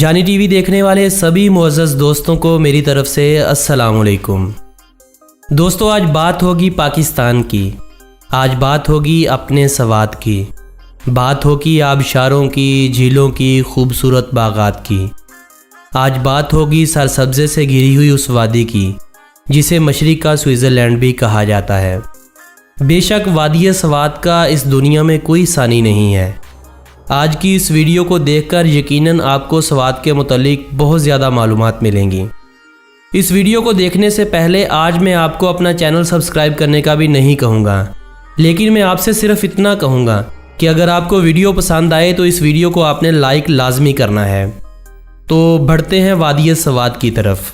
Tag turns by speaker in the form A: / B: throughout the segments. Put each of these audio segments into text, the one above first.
A: जानी टीवी देखने वाले सभी मुअज़्ज़ज़ दोस्तों को मेरी तरफ से अस्सलाम वालेकुम। दोस्तों, आज बात होगी पाकिस्तान की, आज बात होगी अपने सवात की, बात होगी आबशारों की, झीलों की, खूबसूरत बागात की। आज बात होगी सरसब्ज़े से घिरी हुई उस वादी की जिसे मशरिक़ का स्विट्ज़रलैंड भी कहा जाता है। बेशक वादी सवात का इस दुनिया में कोई सानी नहीं है। आज की इस वीडियो को देखकर यकीनन आपको सवात के मुतालिक बहुत ज़्यादा मालूमात मिलेंगी। इस वीडियो को देखने से पहले आज मैं आपको अपना चैनल सब्सक्राइब करने का भी नहीं कहूँगा, लेकिन मैं आपसे सिर्फ इतना कहूँगा कि अगर आपको वीडियो पसंद आए तो इस वीडियो को आपने लाइक लाजमी करना है। तो बढ़ते हैं वादी सवात की तरफ।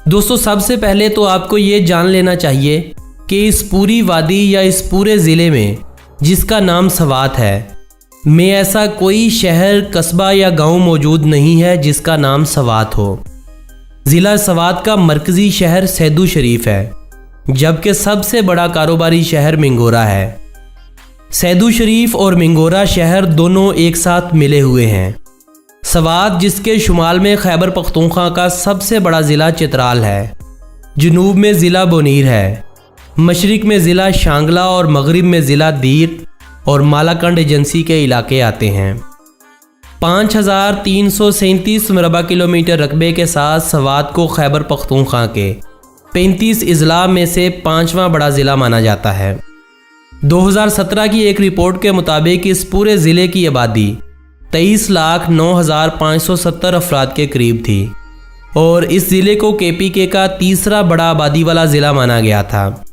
A: दोस्तों, सबसे पहले तो आपको ये जान लेना चाहिए कि इस पूरी वादी या इस पूरे ज़िले में जिसका नाम सवात है में ऐसा कोई शहर, कस्बा या गांव मौजूद नहीं है जिसका नाम सवात हो। ज़िला सवात का मरकज़ी शहर सैदू शरीफ है, जबकि सबसे बड़ा कारोबारी शहर मिंगोरा है। सैदू शरीफ और मिंगोरा शहर दोनों एक साथ मिले हुए हैं। सवात, जिसके शुमाल में खैबर पख्तूनख्वा का सबसे बड़ा ज़िला चित्राल है, जनूब में ज़िला बोनीर है, मशरिक़ में ज़िला शांगला और मगरिब में ज़िला दीर और मालाकंड एजेंसी के इलाके आते हैं। 5337 मरबा किलोमीटर रकबे के साथ सवात को खैबर पख्तूनख्वा के 35 अजला में से 5वां बड़ा ज़िला माना जाता है। 2017 की एक रिपोर्ट के मुताबिक इस पूरे ज़िले की आबादी 23,09,570 अफराद के करीब थी और इस ज़िले को KPK का तीसरा बड़ा आबादी वाला ज़िला माना गया था।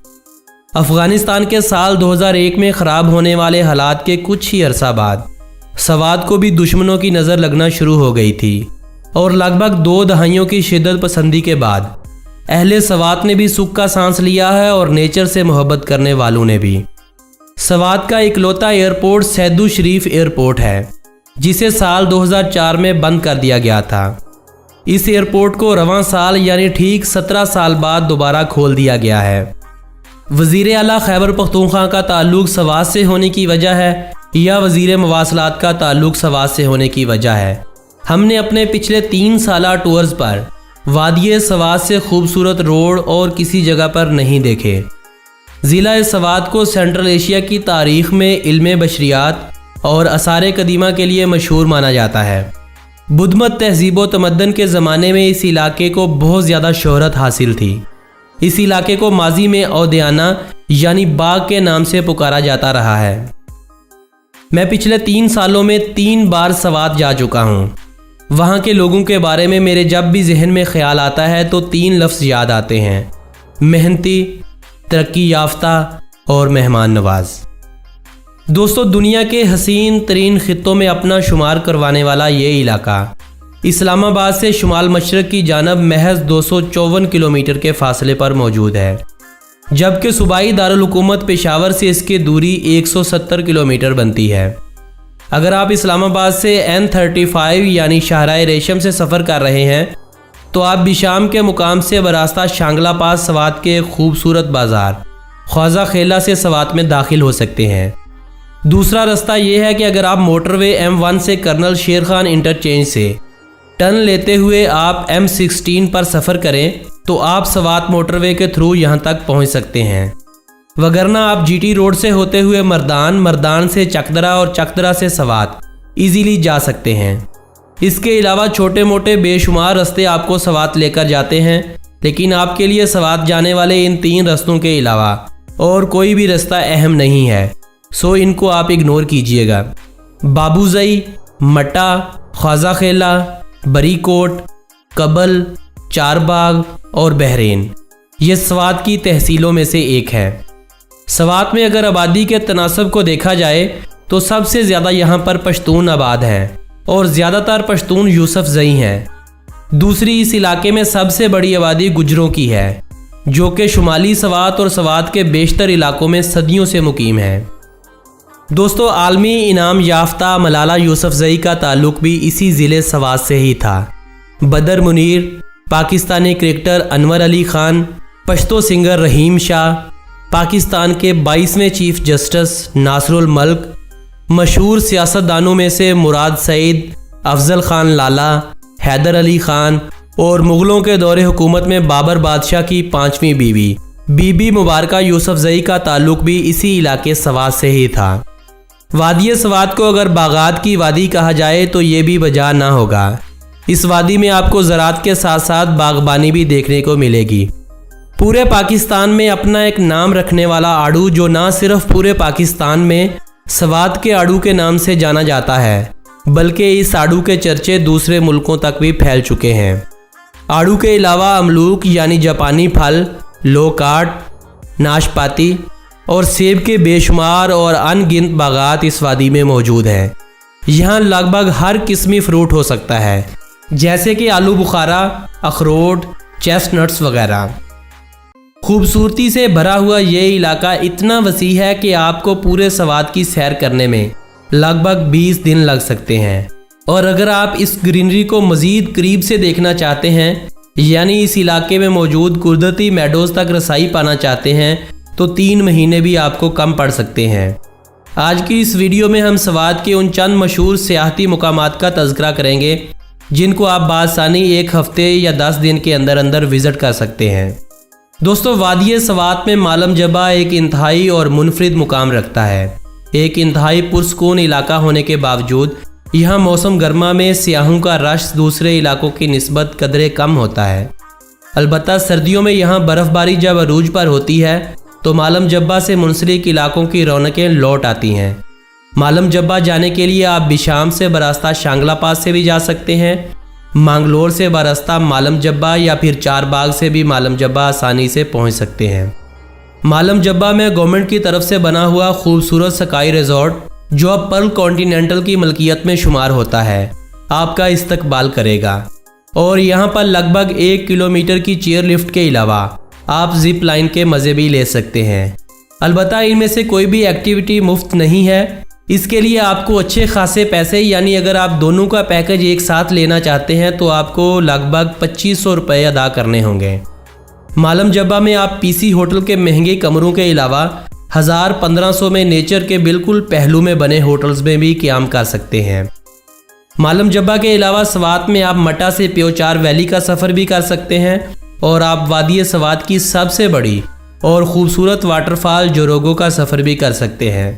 A: अफ़गानिस्तान के साल 2001 में ख़राब होने वाले हालात के कुछ ही अरसा बाद सवात को भी दुश्मनों की नज़र लगना शुरू हो गई थी और लगभग 2 दहाइयों की शिद्दत पसंदी के बाद अहले सवात ने भी सुख का सांस लिया है और नेचर से मोहब्बत करने वालों ने भी। सवात का इकलौता एयरपोर्ट सैदू शरीफ एयरपोर्ट है, जिसे साल 2004 में बंद कर दिया गया था। इस एयरपोर्ट को रवां साल यानी ठीक 17 साल बाद दोबारा खोल दिया गया है। वज़ीर आला खैबर पख्तूनख्वा का ताल्लुक़ सवात से होने की वजह है या वज़ीर मवासलात का ताल्लुक़ सवात से होने की वजह है, हमने अपने पिछले 3 साला टूर्स पर वादी सवात से खूबसूरत रोड और किसी जगह पर नहीं देखे। ज़िला सवात को सेंट्रल एशिया की तारीख़ में इल्म बशरियात और आसार कदीमा के लिए मशहूर माना जाता है। बुद्धमत तहज़ीब व तमद्दन के ज़माने में इस इलाके को बहुत ज़्यादा शोहरत हासिल थी। इस इलाके को माजी में औदियाना यानी बाग के नाम से पुकारा जाता रहा है। मैं पिछले 3 सालों में 3 बार सवात जा चुका हूँ। वहाँ के लोगों के बारे में मेरे जब भी जहन में ख्याल आता है तो 3 लफ्ज़ याद आते हैं: मेहनती, तरक्की याफ्ता और मेहमान नवाज। दोस्तों, दुनिया के हसीन तरीन खित्तों में अपना शुमार करवाने वाला ये इलाका इस्लामाबाद से शुमाल मशरक़ की जानब महज 254 किलोमीटर के फासले पर मौजूद है, जबकि सूबाई दारुल हुकूमत पेशावर से इसकी दूरी 170 किलोमीटर बनती है। अगर आप इस्लामाबाद से N35 यानी शाहराए रेशम से सफ़र कर रहे हैं तो आप बिशाम के मुकाम से बरास्ता शांगला पास सवात के खूबसूरत बाज़ार ख्वाजा खेला से सवात में दाखिल हो सकते हैं। दूसरा रास्ता ये है कि अगर आप मोटरवे M1 से कर्नल शेर खान इंटरचेंज से टर्न लेते हुए आप M16 पर सफ़र करें तो आप सवात मोटरवे के थ्रू यहाँ तक पहुँच सकते हैं, वगरना आप GT रोड से होते हुए मर्दान से चकदरा और चकदरा से सवात इजीली जा सकते हैं। इसके अलावा छोटे मोटे बेशुमार रास्ते आपको सवात लेकर जाते हैं, लेकिन आपके लिए सवात जाने वाले इन 3 रास्तों के अलावा और कोई भी रास्ता अहम नहीं है, सो इनको आप इग्नोर कीजिएगा। बाबूजई, मट्टा, ख्वाजा खेला, बरीकोट, कबल, चारबाग और बहरीन ये सवात की तहसीलों में से एक है। सवात में अगर आबादी के तनासब को देखा जाए तो सबसे ज़्यादा यहाँ पर पश्तून आबाद हैं और ज़्यादातर पश्तून यूसुफजई हैं। दूसरी, इस इलाके में सबसे बड़ी आबादी गुजरों की है, जो कि शुमाली सवात और सवात के बेशतर इलाकों में सदियों से मुकीम है। दोस्तों, आलमी इनाम याफ्ता मलाला यूसुफजई का ताल्लुक़ भी इसी ज़िले सवात से ही था। बदर मुनीर, पाकिस्तानी क्रिकेटर अनवर अली ख़ान, पश्तो सिंगर रहीम शाह, पाकिस्तान के 22वें चीफ जस्टिस नासरुल मल्क, मशहूर सियासतदानों में से मुराद सईद, अफजल खान लाला, हैदर अली खान और मुग़लों के दौरे हुकूमत में बाबर बादशाह की 5वीं बीवी बीबी मुबारका यूसुफजई का ताल्लुक भी इसी इलाके सवात से ही था। वादी सवात को अगर बागात की वादी कहा जाए तो ये भी बजा ना होगा। इस वादी में आपको ज़राअत के साथ साथ बागबानी भी देखने को मिलेगी। पूरे पाकिस्तान में अपना एक नाम रखने वाला आड़ू जो ना सिर्फ पूरे पाकिस्तान में सवात के आड़ू के नाम से जाना जाता है, बल्कि इस आड़ू के चर्चे दूसरे मुल्कों तक भी फैल चुके हैं। आड़ू के अलावा अमलूक यानी जापानी फल, लोकाट, नाशपाती और सेब के बेशुमार और अनगिनत बागात इस वादी में मौजूद हैं। यहाँ लगभग हर किस्मी फ्रूट हो सकता है, जैसे कि आलू बुखारा, अखरोट, चेस्टनट्स वगैरह। खूबसूरती से भरा हुआ ये इलाका इतना वसी है कि आपको पूरे सवात की सैर करने में लगभग 20 दिन लग सकते हैं। और अगर आप इस ग्रीनरी को मज़ीद करीब से देखना चाहते हैं, यानी इस इलाके में मौजूद कुदरती मेडोज़ तक रसाई पाना चाहते हैं, तो 3 महीने भी आपको कम पड़ सकते हैं। आज की इस वीडियो में हम सवात के उन चंद मशहूर सियाहती मुकामात का तज़किरा करेंगे जिनको आप बासानी 1 हफ्ते या 10 दिन के अंदर अंदर विज़िट कर सकते हैं। दोस्तों, वादी सवात में मालम जब्बा एक इंतहाई और मुनफरिद मुकाम रखता है। एक इंतहाई पुरसकून इलाका होने के बावजूद यहाँ मौसम गर्मा में सियाहों का रश दूसरे इलाकों की निस्बत कदरे कम होता है। अलबत्ता सर्दियों में यहाँ बर्फ़बारी जब अरूज पर होती है तो मालम जब्बा से मुंसलिक इलाकों की रौनकें लौट आती हैं। मालम जब्बा जाने के लिए आप बिशाम से बरास्ता शांगला पास से भी जा सकते हैं, मांगलोर से बरास्ता मालम जब्बा या फिर चारबाग से भी मालम जब्बा आसानी से पहुँच सकते हैं। मालम जब्बा में गवर्नमेंट की तरफ से बना हुआ खूबसूरत स्काई रिजॉर्ट जो अब पर्ल कॉन्टिनेंटल की मलकियत में शुमार होता है, आपका इस्तकबाल करेगा। और यहाँ पर लगभग 1 किलोमीटर की चेयर लिफ्ट के अलावा आप जिप लाइन के मज़े भी ले सकते हैं। अलबत्ता इनमें से कोई भी एक्टिविटी मुफ्त नहीं है। इसके लिए आपको अच्छे खासे पैसे, यानी अगर आप दोनों का पैकेज एक साथ लेना चाहते हैं तो आपको लगभग 2500 रुपये अदा करने होंगे। मालम जब्बा में आप पीसी होटल के महंगे कमरों के अलावा 1000-1500 में नेचर के बिल्कुल पहलू में बने होटल्स में भी क़याम कर सकते हैं। मालम जब्बा के अलावा सवात में आप मटा से प्योचार वैली का सफ़र भी कर सकते हैं और आप वादी सवात की सबसे बड़ी और ख़ूबसूरत वाटरफॉल जोरोगो का सफ़र भी कर सकते हैं,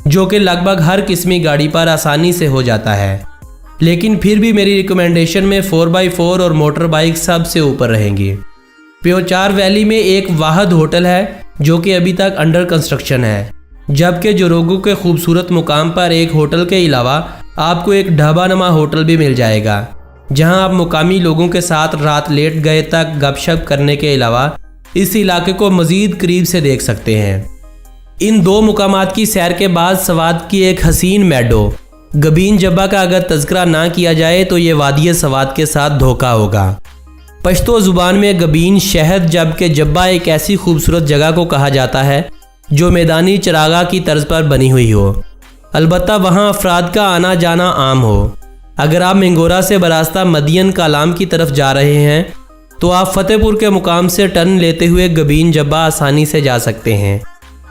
A: जो कि लगभग हर किस्मी गाड़ी पर आसानी से हो जाता है। लेकिन फिर भी मेरी रिकमेंडेशन में 4x4 और मोटर बाइक सबसे ऊपर रहेंगी। प्योचार वैली में एक वाहद होटल है जो कि अभी तक अंडर कंस्ट्रक्शन है, जबकि जोरोगो के खूबसूरत मुकाम पर एक होटल के अलावा आपको एक ढाबानुमा होटल भी मिल जाएगा, जहां आप मुकामी लोगों के साथ रात लेट गए तक गपशप करने के अलावा इस इलाके को मज़ीद करीब से देख सकते हैं। इन 2 मुकामात की सैर के बाद सवात की एक हसीन मेडो गबीन जब्बा का अगर तज़किरा ना किया जाए तो ये वादी सवात के साथ धोखा होगा। पश्तो ज़ुबान में गबीन शहद जबकि जब्बा एक ऐसी खूबसूरत जगह को कहा जाता है जो मैदानी चरागाह की तर्ज पर बनी हुई हो, अलबत्ता वहाँ अफराद का आना जाना आम हो। अगर आप मिंगोरा से बरास्ता मदियन कालाम की तरफ जा रहे हैं तो आप फतेहपुर के मुकाम से टर्न लेते हुए गबीन जब्बा आसानी से जा सकते हैं।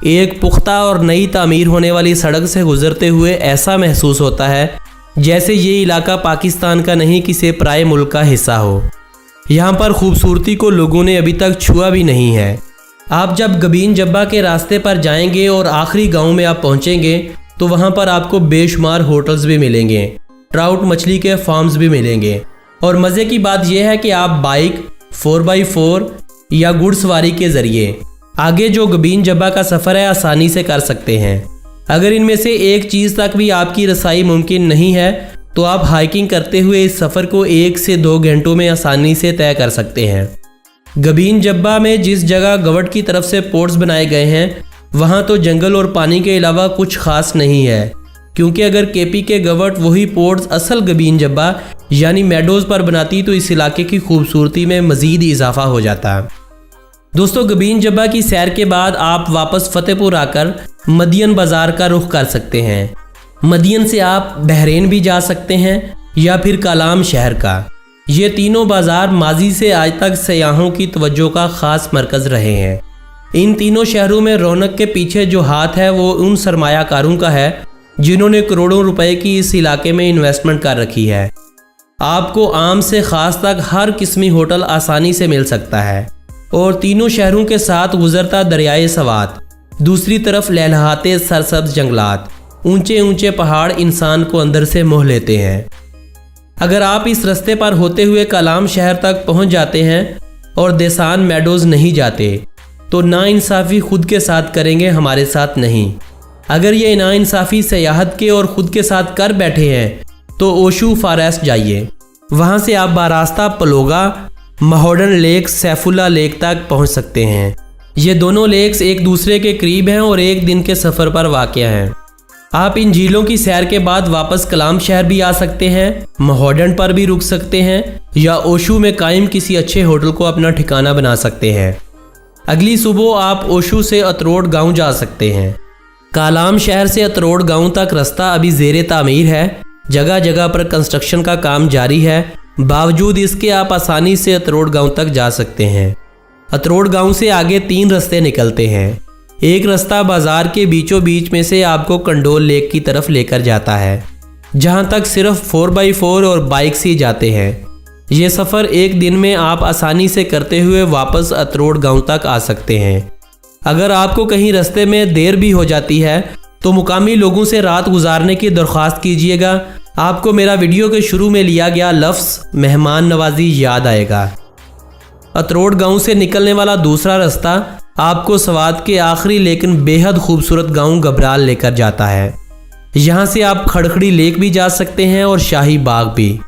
A: एक पुख्ता और नई तामीर होने वाली सड़क से गुजरते हुए ऐसा महसूस होता है जैसे ये इलाका पाकिस्तान का नहीं किसी पराए मुल्क का हिस्सा हो। यहाँ पर खूबसूरती को लोगों ने अभी तक छुआ भी नहीं है। आप जब गबीन जब्बा के रास्ते पर जाएंगे और आखिरी गांव में आप पहुँचेंगे तो वहाँ पर आपको बेशुमार होटल्स भी मिलेंगे, ट्राउट मछली के फार्म्स भी मिलेंगे। और मज़े की बात यह है कि आप बाइक, 4x4 या घुड़सवारी के ज़रिए आगे जो गबीन जब्बा का सफ़र है आसानी से कर सकते हैं। अगर इनमें से एक चीज़ तक भी आपकी रसाई मुमकिन नहीं है तो आप हाइकिंग करते हुए इस सफ़र को 1 से 2 घंटों में आसानी से तय कर सकते हैं। गबीन जब्बा में जिस जगह गवर्नमेंट की तरफ से पोर्ट्स बनाए गए हैं वहाँ तो जंगल और पानी के अलावा कुछ खास नहीं है, क्योंकि अगर केपी के गवर्नमेंट वही पोर्ट्स असल गबीन जब्बा यानी मेडोज़ पर बनाती तो इस इलाके की खूबसूरती में मज़ीद इजाफा हो जाता। दोस्तों, गबीन जब्बा की सैर के बाद आप वापस फतेहपुर आकर मदियन बाज़ार का रुख कर सकते हैं। मदियन से आप बहरीन भी जा सकते हैं या फिर कालाम शहर का। ये तीनों बाज़ार माजी से आज तक सयाहों की तवज्जो का ख़ास मरकज़ रहे हैं। इन तीनों शहरों में रौनक के पीछे जो हाथ है वो उन सरमायाकारों का है जिन्होंने करोड़ों रुपए की इस इलाके में इन्वेस्टमेंट कर रखी है। आपको आम से ख़ास तक हर किस्मी होटल आसानी से मिल सकता है और तीनों शहरों के साथ गुजरता दरियाए सवात, दूसरी तरफ लहलहाते सरसब्ज जंगलात, ऊंचे ऊंचे पहाड़ इंसान को अंदर से मोह लेते हैं। अगर आप इस रास्ते पर होते हुए कलाम शहर तक पहुंच जाते हैं और देसान मेडोज़ नहीं जाते तो नाइंसाफ़ी खुद के साथ करेंगे, हमारे साथ नहीं। अगर ये नाइंसाफ़ी सयाहत के और ख़ुद के साथ कर बैठे हैं तो ओशू फॉरेस्ट जाइए। वहाँ से आप बारास्ता पलोगा, महोडन लेक, सैफुल्ला लेक तक पहुँच सकते हैं। ये दोनों लेक्स एक दूसरे के करीब हैं और एक दिन के सफ़र पर वाक़या हैं। आप इन झीलों की सैर के बाद वापस कलाम शहर भी आ सकते हैं, महोडन पर भी रुक सकते हैं या ओशू में कायम किसी अच्छे होटल को अपना ठिकाना बना सकते हैं। अगली सुबह आप ओशू से अतरोड गांव जा सकते हैं। कलाम शहर से अतरोड गांव तक रास्ता अभी ज़ेरे तामीर है, जगह जगह पर कंस्ट्रक्शन का काम जारी है। बावजूद इसके आप आसानी से अतरोड गांव तक जा सकते हैं। अतरोड गांव से आगे 3 रास्ते निकलते हैं। एक रास्ता बाजार के बीचों बीच में से आपको कंडोल लेक की तरफ लेकर जाता है, जहां तक सिर्फ 4x4 और बाइक से जाते हैं। ये सफ़र एक दिन में आप आसानी से करते हुए वापस अतरोड गांव तक आ सकते हैं। अगर आपको कहीं रास्ते में देर भी हो जाती है तो मुकामी लोगों से रात गुजारने की दरख्वास्त कीजिएगा। आपको मेरा वीडियो के शुरू में लिया गया लफ्ज़ मेहमान नवाजी याद आएगा। अतरोड गांव से निकलने वाला दूसरा रास्ता आपको सवात के आखिरी लेकिन बेहद खूबसूरत गांव गबराल लेकर जाता है। यहाँ से आप खड़खड़ी लेक भी जा सकते हैं और शाही बाग भी।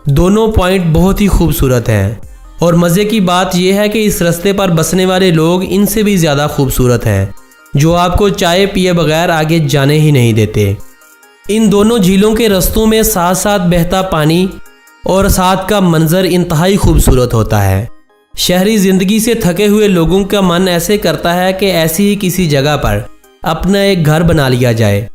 A: दोनों पॉइंट बहुत ही खूबसूरत हैं और मज़े की बात यह है कि इस रास्ते पर बसने वाले लोग इनसे भी ज़्यादा खूबसूरत हैं, जो आपको चाय पिए बगैर आगे जाने ही नहीं देते। इन दोनों झीलों के रास्तों में साथ साथ बहता पानी और साथ का मंजर इंतहाई खूबसूरत होता है। शहरी ज़िंदगी से थके हुए लोगों का मन ऐसे करता है कि ऐसी ही किसी जगह पर अपना एक घर बना लिया जाए,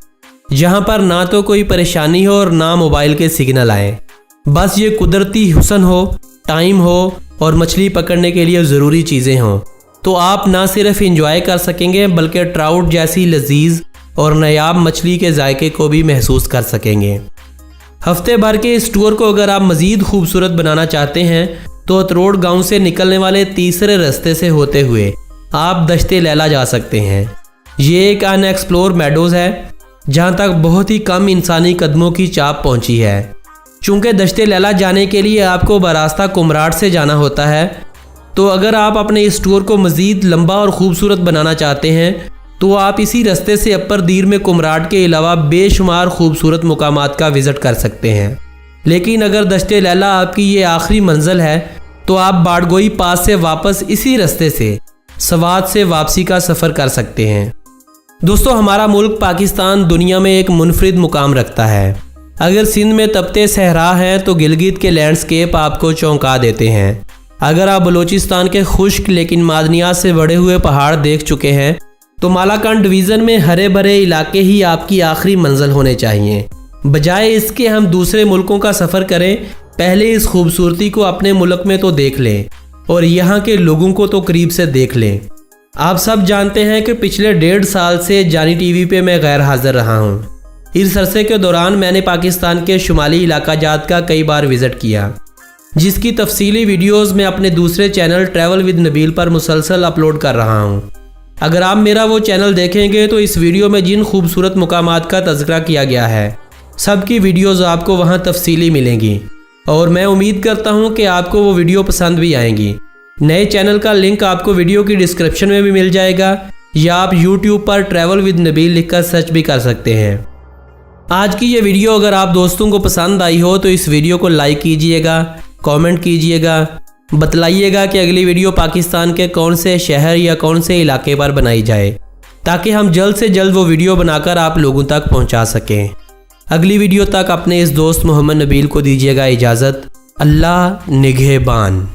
A: जहां पर ना तो कोई परेशानी हो और ना मोबाइल के सिग्नल आए। बस ये कुदरती हुस्न हो, टाइम हो और मछली पकड़ने के लिए ज़रूरी चीज़ें हों, तो आप ना सिर्फ इंजॉय कर सकेंगे बल्कि ट्राउट जैसी लजीज और नायाब मछली के जायके को भी महसूस कर सकेंगे। हफ्ते भर के इस टूर को अगर आप मज़ीद खूबसूरत बनाना चाहते हैं तो अतरोड गांव से निकलने वाले तीसरे रास्ते से होते हुए आप दश्ते लैला जा सकते हैं। ये एक अनएक्सप्लोर मेडोज़ है जहां तक बहुत ही कम इंसानी कदमों की चाप पहुंची है। चूँकि दश्ते लैला जाने के लिए आपको बरास्ता कुमराट से जाना होता है, तो अगर आप अपने इस टूर को मज़ीद लंबा और ख़ूबसूरत बनाना चाहते हैं तो आप इसी रास्ते से अपर दीर में कुमराट के अलावा बेशुमार खूबसूरत मुकामात का विज़िट कर सकते हैं। लेकिन अगर दश्ते लैला आपकी ये आखिरी मंजिल है तो आप बाड़गोई पास से वापस इसी रास्ते से सवात से वापसी का सफ़र कर सकते हैं। दोस्तों, हमारा मुल्क पाकिस्तान दुनिया में एक मुनफरिद मुकाम रखता है। अगर सिंध में तपते सहरा हैं तो गिलगित के लैंडस्केप आपको चौंका देते हैं। अगर आप बलूचिस्तान के खुश्क लेकिन मादनियात से बड़े हुए पहाड़ देख चुके हैं तो मालाकान डिवीज़न में हरे भरे इलाके ही आपकी आखिरी मंजिल होने चाहिए। बजाय इसके हम दूसरे मुल्कों का सफ़र करें, पहले इस खूबसूरती को अपने मुल्क में तो देख लें और यहाँ के लोगों को तो करीब से देख लें। आप सब जानते हैं कि पिछले 1.5 साल से जानी टीवी पे मैं गैर हाजिर रहा हूँ। इस अरसे के दौरान मैंने पाकिस्तान के शुमाली इलाका जात का कई बार विज़िट किया, जिसकी तफसीली वीडियोज़ मैं अपने दूसरे चैनल ट्रैवल विद नबील पर मुसलसल अपलोड कर रहा हूँ। अगर आप मेरा वो चैनल देखेंगे तो इस वीडियो में जिन खूबसूरत मुकामात का तज़किरा किया गया है सबकी वीडियोज़ आपको वहाँ तफसीली मिलेंगी और मैं उम्मीद करता हूँ कि आपको वो वीडियो पसंद भी आएंगी। नए चैनल का लिंक आपको वीडियो की डिस्क्रिप्शन में भी मिल जाएगा या आप यूट्यूब पर ट्रैवल विद नबील लिखकर सर्च भी कर सकते हैं। आज की ये वीडियो अगर आप दोस्तों को पसंद आई हो तो इस वीडियो को लाइक कीजिएगा, कमेंट कीजिएगा, बतलाइएगा कि अगली वीडियो पाकिस्तान के कौन से शहर या कौन से इलाके पर बनाई जाए, ताकि हम जल्द से जल्द वो वीडियो बनाकर आप लोगों तक पहुंचा सकें। अगली वीडियो तक अपने इस दोस्त मोहम्मद नबील को दीजिएगा इजाज़त। अल्लाह निगहबान।